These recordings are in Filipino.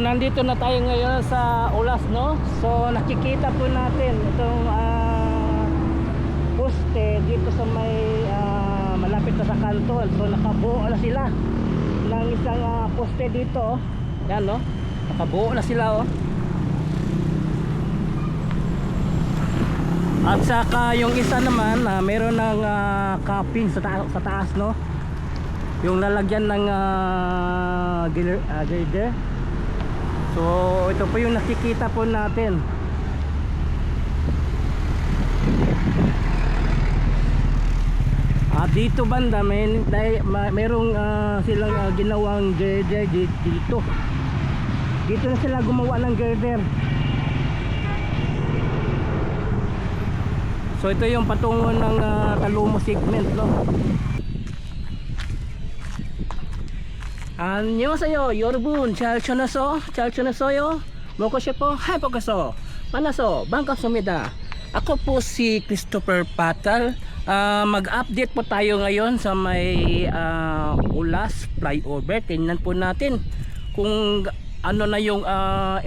nandito na tayo ngayon sa Ulas, no? So nakikita po natin itong poste dito sa may malapit na sa kanton. So nakabuo na sila ng isang poste dito, oh. Yan, no? Nakabuo na sila, oh. At saka yung isa naman meron ng capping sa taas, no? Yung lalagyan ng girder. So ito po yung nakikita po natin. Dito banda mayroong silang ginawang girder dito. Dito na sila gumawa ng girder. So ito yung patungo ng Talumo segment, no? 안녕하세요 여러분, 잘 지내셨어요? 먹고 싶어? 해보겠어. 만나서 반갑습니다. Ako po si Christopher Patal. Mag-update po tayo ngayon sa may Ulas flyover. Tingnan po natin kung ano na yung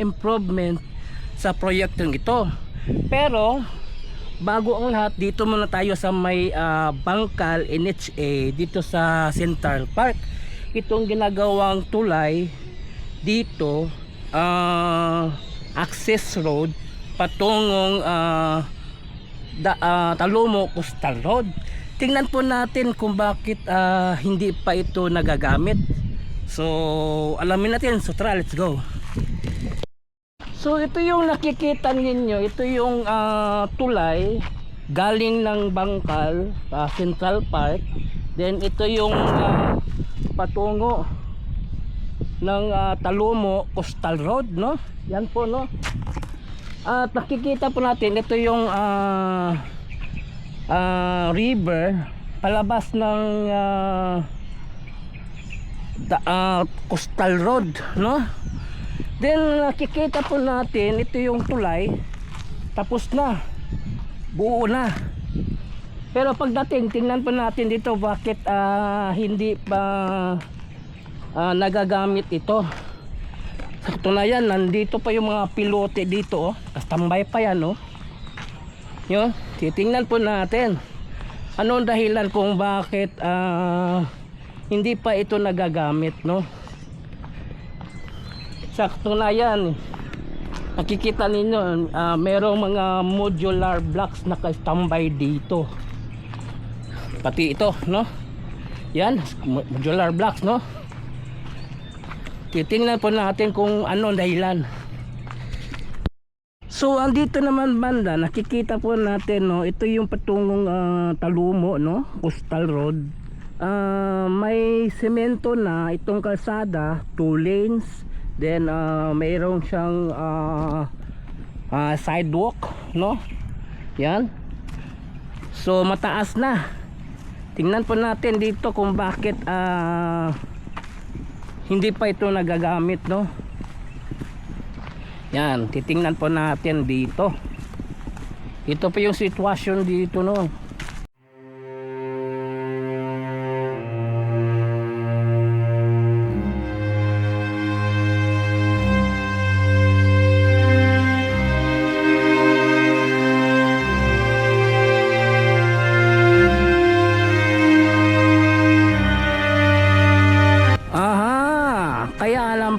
improvement sa proyektong ito. Pero bago ang lahat, dito muna tayo sa may Bangkal NHA dito sa Central Park. Itong ginagawang tulay dito, access road patungong Talumo Coastal Road. Tingnan po natin kung bakit hindi pa ito nagagamit. So alamin natin. So tara, let's go. So ito yung nakikita ninyo, ito yung tulay galing ng Bangkal Central Park. Then ito yung patungo ng Talumo Coastal Road, no? Yan po, no? At nakikita po natin ito yung river palabas ng Coastal Road, no? Then nakikita po natin ito yung tulay tapos na, buo na. Pero pagdating, tingnan po natin dito bakit hindi pa nagagamit ito. Sa katunayan, nandito pa yung mga pilote dito, oh. Tambay pa yan, oh. Yun, titingnan po natin anong dahilan kung bakit hindi pa ito nagagamit, no? Sa katunayan, nakikita ninyo merong mga modular blocks na nakastambay dito. Pati ito, no? Yan, modular blocks, no? Titingnan po natin kung ano dahilan. So andito naman banda, nakikita po natin, no, ito yung patungong Talumo, no, Coastal Road. May semento na itong kalsada, 2 lanes. Then mayroong siyang sidewalk, no? Yan. So mataas na. Tingnan po natin dito kung bakit hindi pa ito nagagamit, no? Yan, titingnan po natin dito. Ito pa yung sitwasyon dito, no?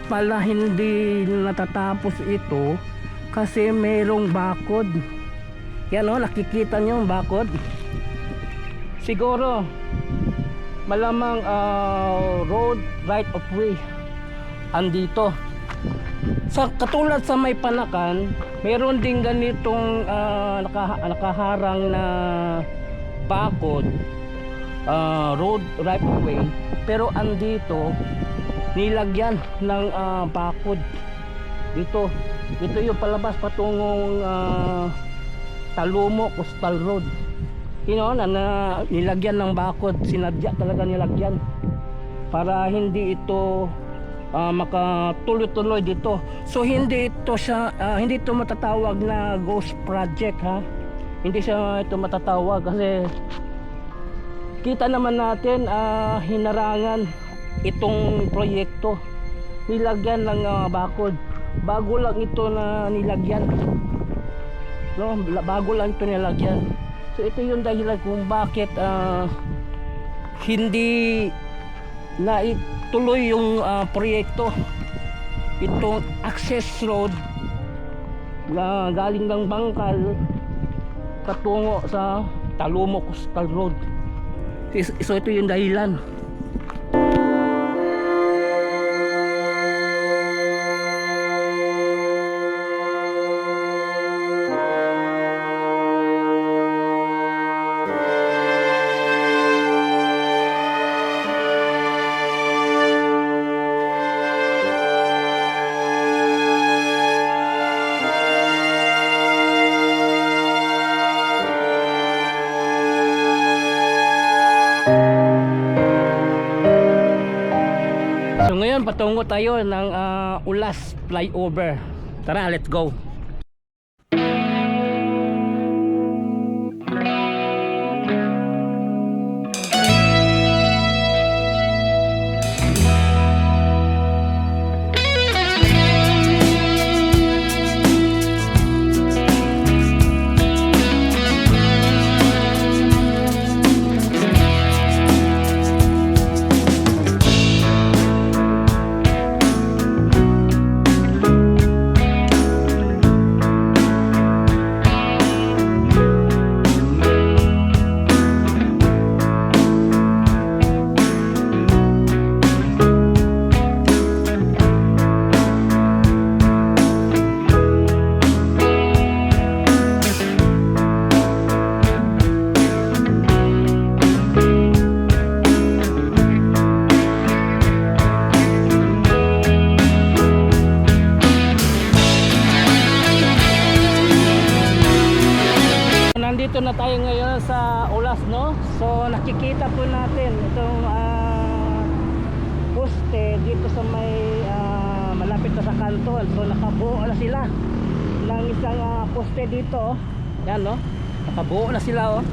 Pala hindi natatapos ito kasi mayroong bakod. Yan, o, nakikita nyo yung bakod. Siguro malamang road right of way andito. Katulad sa may Panakan, mayroon din ganitong nakaharang na bakod, road right of way, pero andito nilagyan ng bakod dito. Ito yung palabas patungong Talumo Coastal Road. Na nilagyan ng bakod, sinadya talaga nilagyan para hindi ito makatuloy-tuloy dito. So hindi ito matatawag na ghost project, ha. Hindi siya ito matatawag kasi kita naman natin hinarangan itong proyekto, nilagyan ng bakod. bago lang ito na nilagyan, no? Bago lang ito nilagyan. So ito yung dahilan kung bakit hindi na ituloy yung proyekto. Itong access road na galing ng Bangkal patungo sa Talumok Coastal Road. So ito yung dahilan. So ngayon patungo tayo ng Ulas flyover. Tara, let's go. Nandito na tayo ngayon sa Ulas, no? So nakikita po natin itong poste dito sa may malapit na sa kanto. So nakabuo na sila ng isang poste dito, oh. Yan, no? Nakabuo na sila, oh.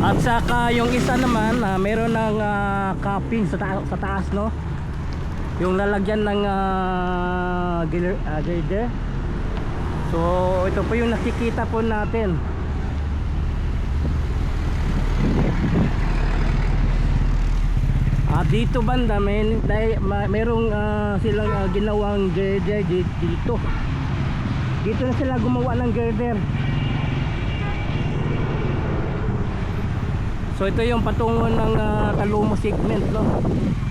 At saka yung isa naman meron ng capping sa taas, no? Yung lalagyan ng girder. So ito po yung nakikita po natin. At dito banda merong silang ginawang girder dito. Dito na sila gumawa ng girder. So ito yung patungo ng Talumok segment, no?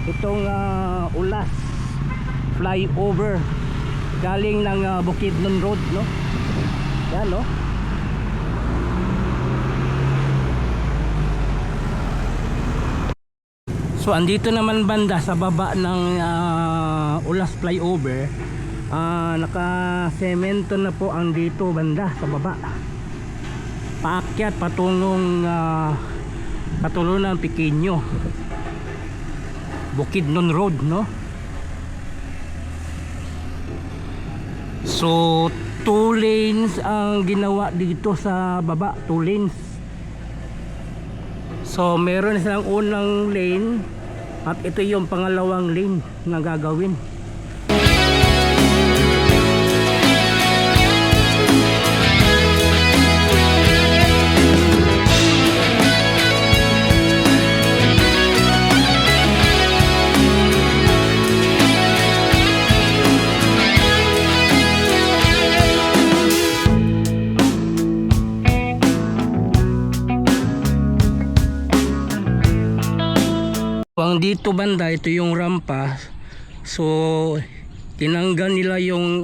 Itong Ulas flyover galing ng Bukidnon Road, no? Yan, no? So andito naman banda sa baba ng Ulas flyover, naka-semento na po ang dito banda sa baba. Paakyat patungong Patulunan Pequeño, Bukidnon Road, no? So 2 lanes ang ginawa dito sa baba, 2 lanes. So meron na silang unang lane at ito yung pangalawang lane na gagawin. Ang dito banda, ito yung rampa. So tinanggal nila yung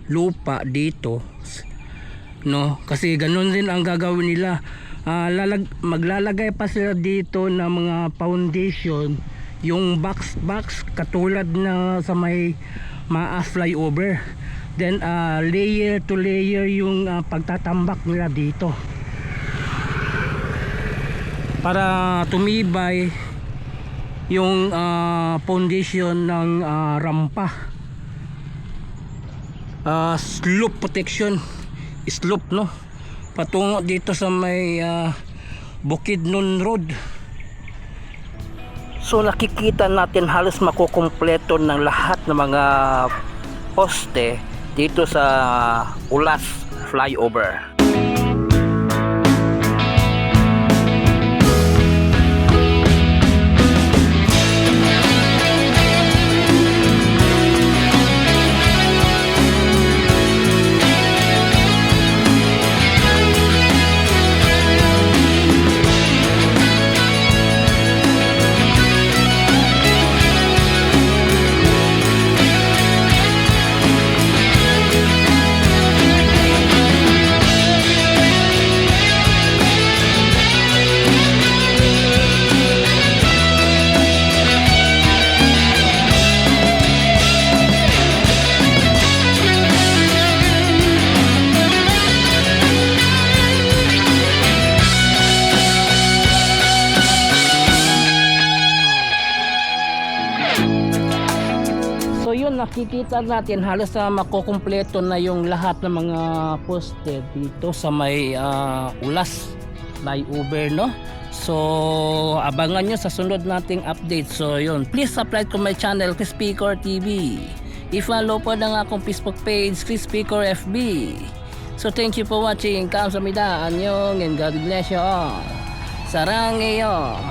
lupa dito, no? Kasi ganun din ang gagawin nila. Maglalagay pa sila dito ng mga foundation, yung box katulad na sa may Maas flyover. Then layer to layer yung pagtatambak nila dito para tumibay yung foundation ng rampa. Slope protection, slope, no? Patungo dito sa may Bukidnon Road. So nakikita natin halos makukumpleto ng lahat ng mga poste dito sa Ulas flyover. So yun, nakikita natin halos na makukumpleto na yung lahat ng mga poste dito sa may Ulas flyover, no? So abangan nyo sa sunod nating update. So yun, please subscribe to my channel, Chris Picor TV. I-follow po na akong Facebook page, Chris Picor FB. So thank you for watching. Kamsahamnida, annyeong, and God bless you all. Sarang iyo.